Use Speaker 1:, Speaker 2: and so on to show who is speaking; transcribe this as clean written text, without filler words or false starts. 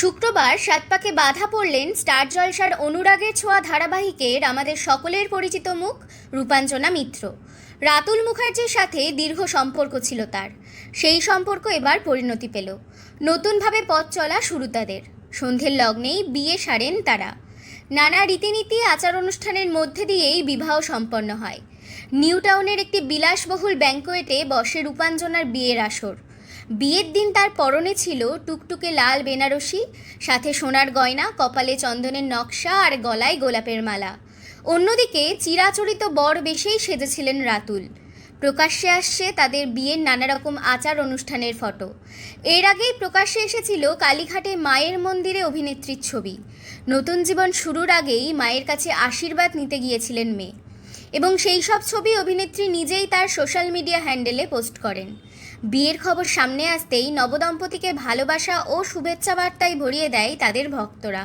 Speaker 1: শুক্রবার সাতপাকে বাধা পড়লেন স্টার জলসার অনুরাগের ছোঁয়া ধারাবাহিকের আমাদের সকলের পরিচিত মুখ রূপাঞ্জনা মিত্র। রাতুল মুখার্জির সাথে দীর্ঘ সম্পর্ক ছিল তার। সেই সম্পর্ক এবার পরিণতি পেল। নতুনভাবে পথ চলা শুরু তাদের। সন্ধ্যের লগ্নেই বিয়ে সারেন তারা। নানা রীতিনীতি আচার অনুষ্ঠানের মধ্যে দিয়েই বিবাহ সম্পন্ন হয়। নিউ টাউনের একটি বিলাসবহুল ব্যাংকোয়েটে বসে রূপাঞ্জনার বিয়ের আসর। বিয়ের দিন তার পরনে ছিল টুকটুকে লাল বেনারসি, সাথে সোনার গয়না, কপালে চন্দনের নকশা আর গলায় গোলাপের মালা। অন্যদিকে চিরাচরিত বর বেশেই সেজেছিলেন রাতুল। প্রকাশ্যে আসছে তাদের বিয়ের নানা রকম আচার অনুষ্ঠানের ফটো। এর আগেই প্রকাশ্যে এসেছিল কালীঘাটে মায়ের মন্দিরে অভিনেত্রীর ছবি। নতুন জীবন শুরুর আগেই মায়ের কাছে আশীর্বাদ নিতে গিয়েছিলেন মেয়ে, এবং সেই সব ছবি অভিনেত্রী নিজেই তার সোশ্যাল মিডিয়া হ্যান্ডেলে পোস্ট করেন। বিয়ের খবর সামনে আসতেই নবদম্পতিকে ভালোবাসা ও শুভেচ্ছা বার্তায় ভরিয়ে দেয় তাদের ভক্তরা।